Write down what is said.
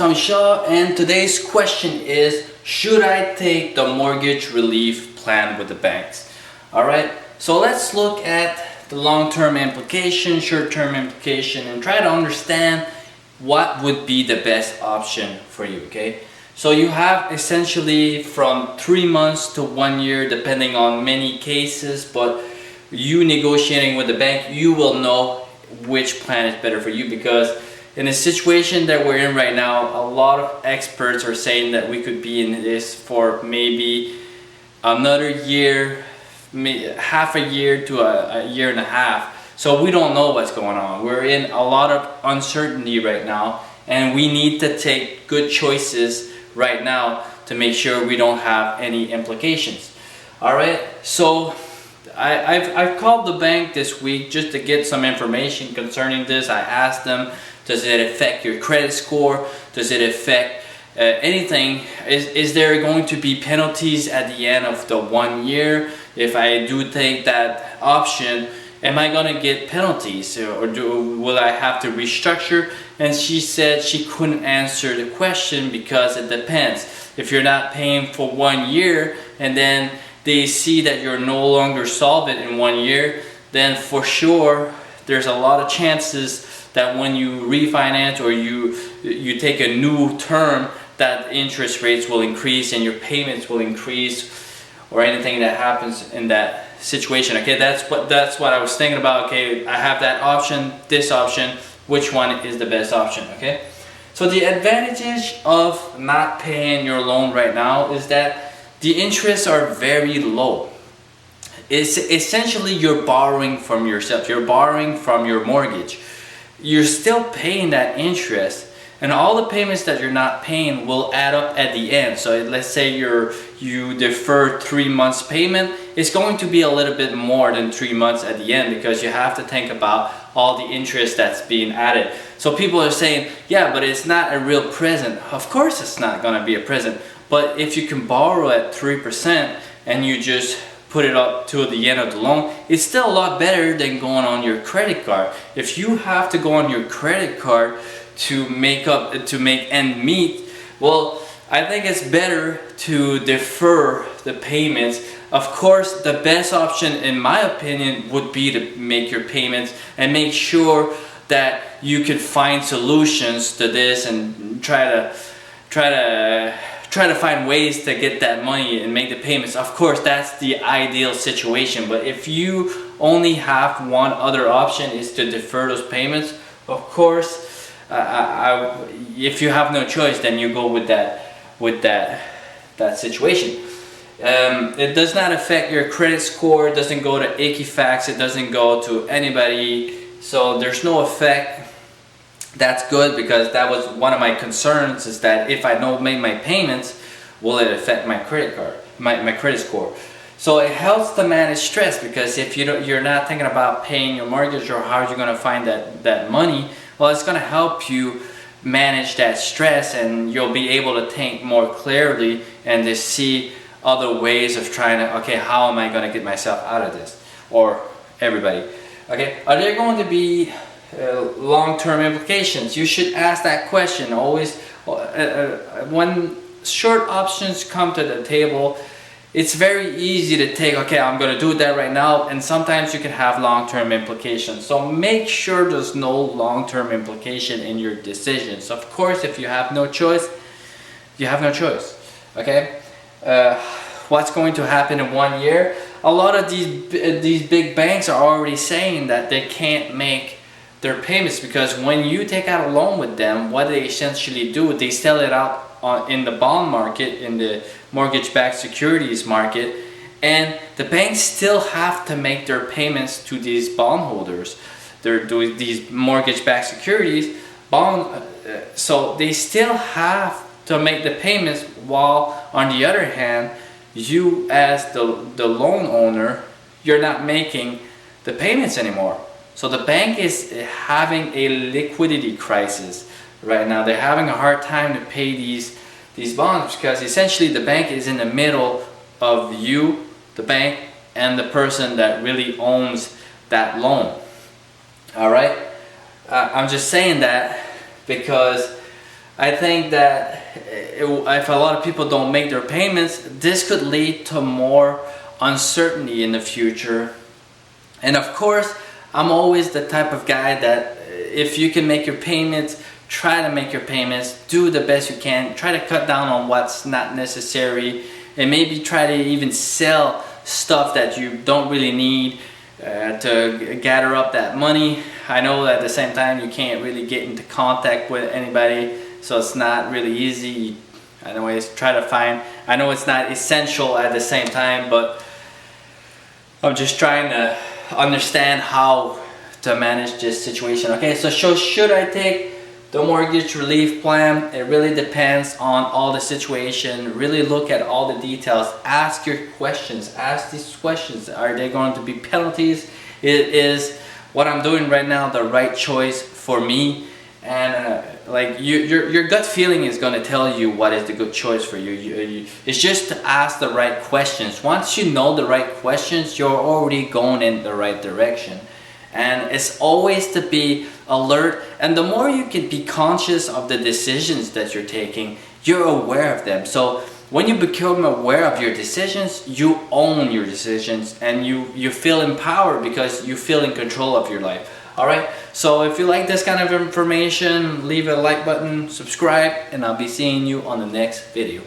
I'm Shaw, and today's question is, should I take the mortgage relief plan with the banks? Alright, so let's look at the long-term implication, short-term implication, and try to understand what would be the best option for you, okay? So you have essentially from 3 months to 1 year, depending on many cases, but you negotiating with the bank, you will know which plan is better for you, because in the situation that we're in right now, a lot of experts are saying that we could be in this for maybe another year, half a year to a year and a half. So we don't know what's going on. We're in a lot of uncertainty right now, and we need to take good choices right now to make sure we don't have any implications. Alright, so I've called the bank this week just to get some information concerning this. I asked them, does it affect your credit score? Does it affect anything? Is there going to be penalties at the end of the 1 year? If I do take that option, am I going to get penalties, or will I have to restructure? And she said she couldn't answer the question because it depends. If you're not paying for 1 year and then they see that you're no longer solvent in 1 year, then for sure there's a lot of chances that when you refinance or you take a new term, that interest rates will increase and your payments will increase, or anything that happens in that situation. Okay, that's what I was thinking about. Okay, I have that option, this option, which one is the best option? Okay, so the advantage of not paying your loan right now is that the interests are very low. It's essentially you're borrowing from yourself, you're borrowing from your mortgage. You're still paying that interest, and all the payments that you're not paying will add up at the end. So let's say you defer 3 months payment, it's going to be a little bit more than 3 months at the end, because you have to think about all the interest that's being added. So people are saying, yeah, but it's not a real present. Of course it's not going to be a present, but if you can borrow at 3% and you just put it up to the end of the loan, it's still a lot better than going on your credit card. If you have to go on your credit card to make end meet, well, I think it's better to defer the payments. Of course, the best option in my opinion would be to make your payments and make sure that you can find solutions to this and try to find ways to get that money and make the payments. Of course, that's the ideal situation, but if you only have one other option, is to defer those payments, of course, if you have no choice, then you go with that situation. It does not affect your credit score, it doesn't go to Equifax, it doesn't go to anybody, so there's no effect. That's good, because that was one of my concerns, is that if I don't make my payments, will it affect my credit card, my credit score? So it helps to manage stress, because if you're not thinking about paying your mortgage or how you're going to find that money, well, it's going to help you manage that stress, and you'll be able to think more clearly and to see other ways of trying to, okay, how am I going to get myself out of this, or everybody. Okay, are there going to be long-term implications? You should ask that question always. When short options come to the table, it's very easy to take, okay, I'm going to do that right now, and sometimes you can have long-term implications. So make sure there's no long-term implication in your decisions. Of course, if you have no choice, you have no choice. Okay, what's going to happen in 1 year? A lot of these big banks are already saying that they can't make their payments, because when you take out a loan with them, what they essentially do, they sell it out in the bond market, in the mortgage-backed securities market, and the banks still have to make their payments to these bondholders. They're doing these mortgage-backed securities so they still have to make the payments, while on the other hand, you as the loan owner, you're not making the payments anymore. So the bank is having a liquidity crisis right now. They're having a hard time to pay these bonds, because essentially the bank is in the middle of you, the bank, and the person that really owns that loan. Alright? I'm just saying that because I think that if a lot of people don't make their payments, this could lead to more uncertainty in the future. And of course, I'm always the type of guy that if you can make your payments, try to make your payments, do the best you can, try to cut down on what's not necessary, and maybe try to even sell stuff that you don't really need to gather up that money. I know at the same time you can't really get into contact with anybody, so it's not really easy. Anyways, try to find, I know it's not essential at the same time, but I'm just trying to understand how to manage this situation. Okay, so should I take the mortgage relief plan? It really depends on all the situation. Really look at all the details. Ask your questions. Ask these questions. Are there going to be penalties? Is what I'm doing right now the right choice for me? And like your gut feeling is going to tell you what is the good choice for you. It's just to ask the right questions. Once you know the right questions, you're already going in the right direction. And it's always to be alert, and the more you can be conscious of the decisions that you're taking, you're aware of them. So when you become aware of your decisions, you own your decisions, and you feel empowered because you feel in control of your life. Alright, so if you like this kind of information, leave a like button, subscribe, and I'll be seeing you on the next video.